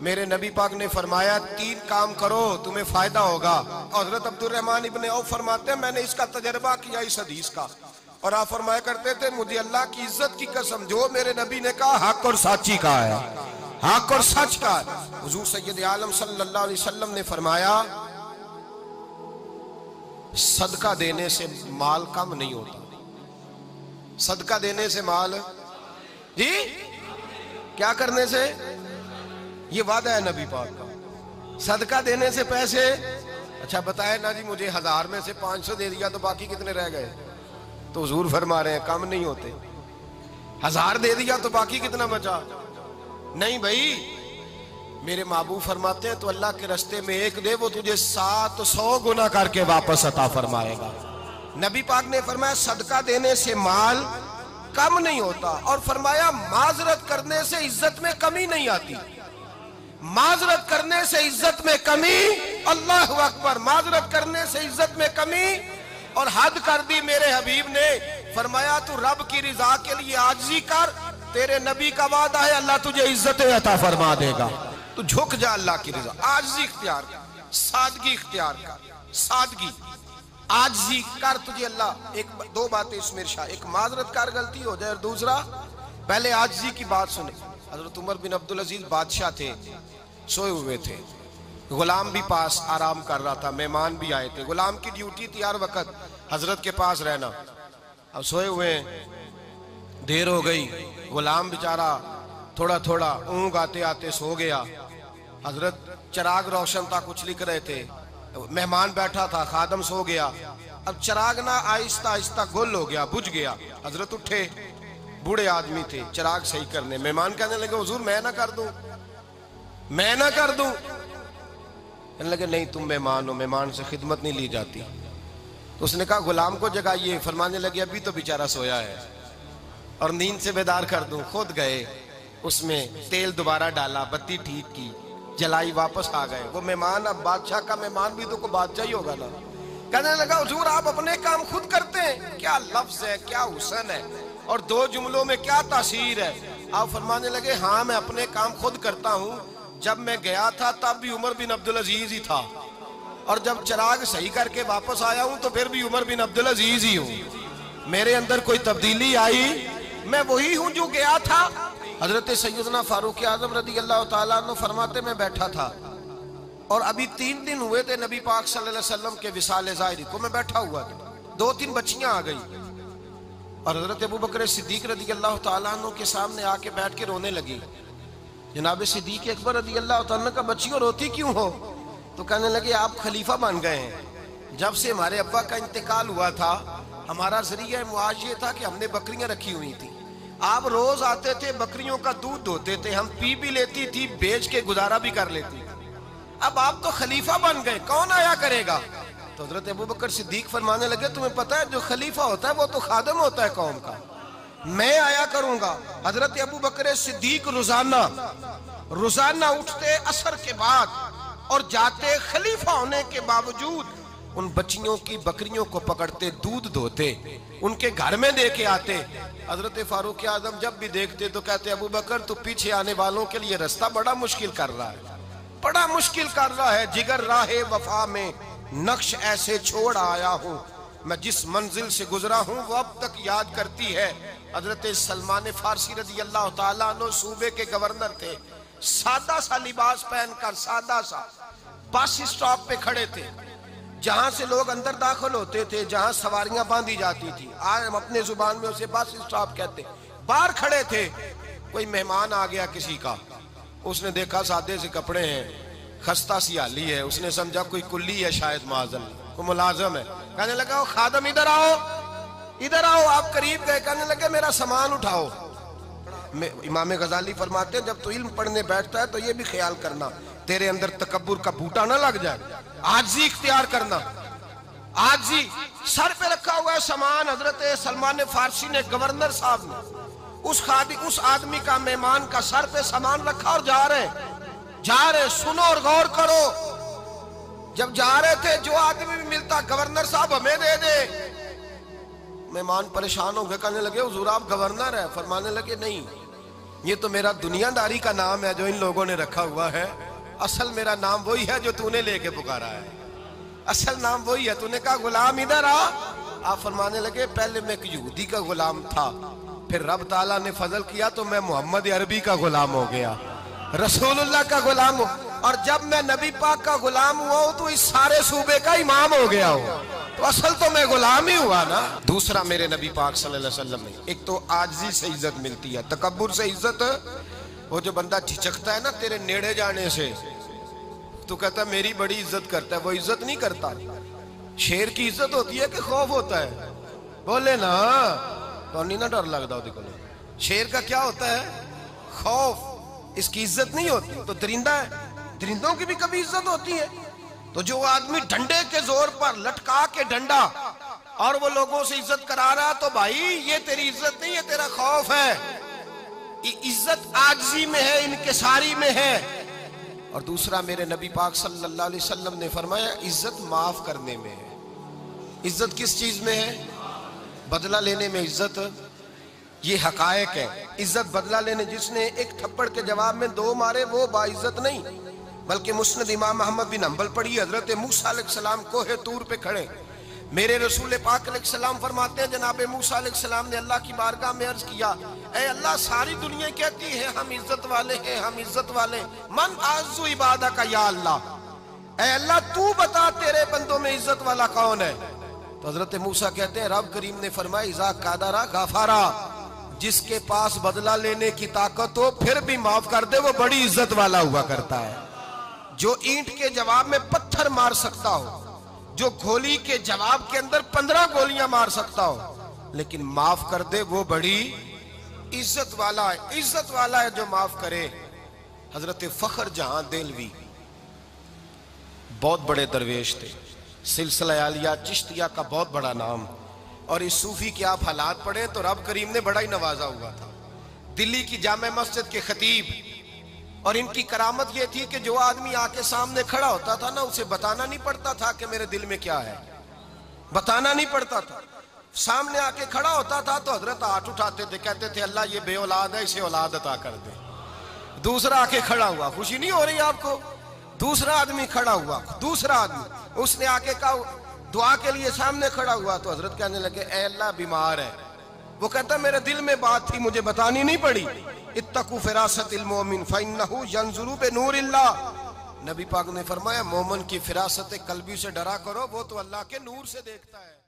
मेरे नबी पाक ने फरमाया 3 काम करो तुम्हें फायदा होगा। हजरत अब्दुल रहमान इब्ने औफ फरमाते हैं मैंने इसका तजर्बा किया इस हदीस का, और आप फरमाया करते थे मुझे अल्लाह की इज्जत की कसम जो मेरे नबी ने कहा हक और साची का है, हक और सच का है। हुजूर सैयद आलम सल्लल्लाहु अलैहि वसल्लम ने फरमाया सदका देने से माल कम नहीं होता। सदका देने से माल जी क्या करने से, ये वादा है नबी पाक का। सदका देने से पैसे, अच्छा बताए ना जी मुझे 1000 में से 500 दे दिया तो बाकी कितने रह गए, तो हुजूर फरमा रहे हैं कम नहीं होते। 1000 दे दिया तो बाकी कितना बचा, नहीं भाई मेरे महबूब फरमाते हैं तो अल्लाह के रास्ते में एक दे वो तुझे 700 गुना करके वापस अता फरमाएगा। नबी पाक ने फरमाया सदका देने से माल कम नहीं होता, और फरमाया माजरत करने से इज्जत में कमी नहीं आती। माजरत करने से इज्जत में कमी, अल्लाह अकबर, माजरत करने से इज्जत में कमी। और हद कर दी मेरे हबीब ने, फरमाया तू रब की रिजा के लिए आजिज़ी कर, तेरे नबी का वादा है अल्लाह तुझे इज्जत अता फरमा देगा। तू झुक जा अल्लाह की रिजा, आजिज़ी इख्तियार कर, सादगी इख्तियार कर, सादगी आजिज़ी कर, तुझे अल्लाह। एक 2 बातें इसमें इरशाद, एक माजरत कर गलती हो जाए, और दूसरा पहले आजिज़ी की बात सुने। हजरत उमर बिन अब्दुल अजीज बादशाह थे, सोए हुए थे, गुलाम भी पास आराम कर रहा था, मेहमान भी आए थे। गुलाम की ड्यूटी थी हर वक्त हजरत के पास रहना। अब सोए हुए देर हो गई, गुलाम बेचारा थोड़ा थोड़ा ऊँग आते आते सो गया। हजरत चिराग रोशन था, कुछ लिख रहे थे, मेहमान बैठा था, खादम सो गया। अब चिराग ना आहिस्ता आहिस्ता गुल हो गया, बुझ गया। हजरत उठे, बूढ़े आदमी थे, चिराग सही करने। मेहमान कहने लगे हुजूर मैं ना कर दूं, मैं ना कर दूं। कहने लगे नहीं तुम मेहमान हो, मेहमान से खिदमत नहीं ली जाती। तो उसने कहा गुलाम को जगाइए। फरमाने लगे अभी तो बेचारा सोया है और नींद से बेदार कर दूं। खुद गए, उसमें तेल दोबारा डाला, बत्ती ठीक की, जलाई, वापस आ गए। वो मेहमान, अब बादशाह का मेहमान भी तो को बादशाह ही होगा ना। कहने लगा हुजूर आप अपने काम खुद करते हैं, क्या लफ्ज है, क्या हुस्न है, और 2 जुमलों में क्या तासीर है। आप फरमाने लगे हाँ मैं अपने काम खुद करता हूँ। जब मैं गया था तब भी उमर बिन अब्दुल अजीज ही था, और जब चिराग सही करके वापस आया हूँ तो फिर भी उमर बिन अब्दुल अजीज ही हूँ। मेरे अंदर कोई तब्दीली आई, मैं वही हूँ जो गया था। हजरत सैयदना फारूक आजम रदी अल्लाह ताला अन्हु फरमाते मैं बैठा था, और अभी 3 दिन हुए थे नबी पाक सल्लल्लाहु अलैहि वसल्लम के विसाल ज़ाहिरी को। मैं बैठा हुआ था, 2-3 बच्चियां आ गई, और हजरत अबू बकर सिद्दीक रदी अल्लाह ताला अन्हु के सामने आके बैठ के रोने लगी। जनाब सिद्दीक अकबर रदी अल्लाह ताला अन्हु का बच्चियों रोती क्यों हो? तो कहने लगे आप खलीफा बन गए हैं। जब से हमारे अब्बा का इंतकाल हुआ था, हमारा जरिया मुआश ये था कि हमने बकरियां रखी हुई थी। आप रोज आते थे, बकरियों का दूध धोते थे, हम पी भी लेती थी, बेच के गुजारा भी कर लेती। अब आप तो खलीफा बन गए, कौन आया करेगा? तो हजरत अबू बकर सिद्दीक फरमाने लगे तुम्हें पता है जो खलीफा होता है वो तो खादम होता है कौम का, मैं आया करूंगा। हजरत अबू बकर सिद्दीक रोजाना उठते असर के बाद और जाते, खलीफा होने के बावजूद उन बच्चियों की बकरियों को पकड़ते, दूध धोते, उनके घर में दे के आते। हजरत फारूक आजम जब भी देखते तो कहते अबू बकर तू पीछे आने वालों के लिए रास्ता बड़ा मुश्किल कर रहा है, बड़ा मुश्किल कर रहा है। जिगर राहे वफा में नक्श ऐसे छोड़ आया हूँ, मैं जिस मंजिल से गुजरा हूँ वो अब तक याद करती है। हजरत सलमान फारसी रजी अल्लाह ताला अन्हु सूबे के गवर्नर थे, सादा सा लिबास पहनकर, सादा सा, बस स्टॉप पे खड़े थे, जहां से लोग अंदर दाखिल होते थे, जहां सवारियां बांधी जाती थी, आज हम अपने जुबान में उसे बस स्टॉप कहते। बाहर खड़े थे, कोई मेहमान आ गया किसी का, उसने देखा सादे से कपड़े हैं, खस्ता सी हाली है, उसने समझा कोई कुल्ली है शायद, माजल को मुलाजम है। कहने लगा खादम इधर आओ, इधर आओ। आप करीब गए, कहने लगे मेरा सामान उठाओ। इमाम गजाली फरमाते हैं जब तू इल्म पढ़ने बैठता है तो ये भी ख्याल करना तेरे अंदर तकब्बुर का बूटा ना लग जाए, आजी इख्तियार करना, आजी। सर पे रखा हुआ है सामान, हजरत सलमान फारसी ने, गवर्नर साहब ने, उस आदमी का, मेहमान का सर पे सामान रखा और जा रहे। सुनो और गौर करो, जब जा रहे थे जो आदमी भी मिलता गवर्नर साहब हमें दे दे। मेहमान परेशान हो गए, कहने लगे हुजूर आप गवर्नर है? फरमाने लगे नहीं, ये तो मेरा दुनियादारी का नाम है जो इन लोगों ने रखा हुआ है, असल मेरा नाम वही है जो तूने लेके पुकारा है, असल नाम वही है। तूने कहा गुलाम इधर आ, आप फरमाने लगे पहले मैं एक यहूदी का गुलाम था, फिर रब ताला ने फजल किया तो मैं मोहम्मद अरबी का गुलाम हो गया, रसूलुल्लाह का गुलाम हो, और जब मैं नबी पाक का गुलाम हुआ हूं तो इस सारे सूबे का इमाम हो गया हूं, तो असल तो मैं गुलाम ही हुआ ना। दूसरा मेरे नबी पाक सल्लल्लाहु अलैहि वसल्लम में एक तो आजिज़ी से इज्जत मिलती है, तकब्बुर से इज्जत, वो जो बंदा झिझकता है ना तेरे नेड़े जाने से, तो कहता है मेरी बड़ी इज्जत करता है, वो इज्जत नहीं करता। शेर की इज्जत होती है कि खौफ होता है? बोले ना, तो नहीं ना डर लगता वो को। शेर का क्या होता है? खौफ, इसकी इज्जत नहीं होती। तो दरिंदा है, दरिंदों की भी कभी इज्जत होती है? तो जो आदमी डंडे के जोर पर लटका के डंडा और वो लोगों से इज्जत करा रहा, तो भाई ये तेरी इज्जत नहीं है, तेरा खौफ है। इज्जत आजिज़ी में है, इनकिसारी में है। और दूसरा मेरे नबी पाक सल्लल्लाहु अलैहि वसल्लम ने फरमाया इज्जत माफ करने में है। इज्जत किस चीज में है? बदला लेने में इज्जत। ये हकायक है। इज्जत बदला लेने, जिसने एक थप्पड़ के जवाब में दो मारे वो बाइज्जत नहीं, बल्कि मुस्नद इमाम अहमद बिन हंबल पढ़ी, हजरत मूसा अलैहिस्सलाम कोहे तूर पे खड़े, मेरे रसूल पाक अलैहिस्सलाम फरमाते हैं जनाब मूसा अलैहिस्सलाम ने अल्लाह की बारगाह में अर्ज किया, ऐ अल्लाह सारी दुनिया कहती है हम इज्जत वाले हैं, हम इज्जत वाले, मन आज़्ज़ु इबादा का या अल्लाह, ऐ अल्लाह तू बता तेरे बंदों में इज्जत वाला कौन है? तो हजरत मूसा कहते हैं रब करीम ने फरमाया इज़ा कादरा गाफारा, जिसके पास बदला लेने की ताकत हो फिर भी माफ कर दे वो बड़ी इज्जत वाला हुआ करता है। जो ईंट के जवाब में पत्थर मार सकता हो, जो गोली के जवाब के अंदर 15 गोलियां मार सकता हो, लेकिन माफ कर दे वो बड़ी इज्जत वाला है। इज्जत वाला है जो माफ करे। हजरत फखर जहां देलवी बहुत बड़े दरवेश थे, सिलसिला आलिया चिश्तिया का बहुत बड़ा नाम, और इस सूफी के आप हालात पढ़े तो रब करीम ने बड़ा ही नवाजा हुआ था। दिल्ली की जामे मस्जिद के खतीब, और इनकी करामत ये थी कि जो आदमी आके सामने खड़ा होता था ना, उसे बताना नहीं पड़ता था कि मेरे दिल में क्या है, बताना नहीं पड़ता था। सामने आके खड़ा होता था तो हजरत हाथ उठाते थे, कहते थे अल्लाह ये बे औलाद है, इसे औलाद अता कर दे। दूसरा आके खड़ा हुआ, खुशी नहीं हो रही आपको? दूसरा आदमी खड़ा हुआ, दूसरा आदमी उसने आके कहा दुआ के लिए, सामने खड़ा हुआ तो हजरत कहने लगे ऐ अल्लाह बीमार है। वो कहता मेरे दिल में बात थी, मुझे बतानी नहीं पड़ी। इत्तकू फिरासतिल मोमिन फइन्नहु यंजुरु बिनूरिल्लाह, नबी पाक ने फरमाया मोमिन की फिरासत कल्बी से डरा करो, वो तो अल्लाह के नूर से देखता है।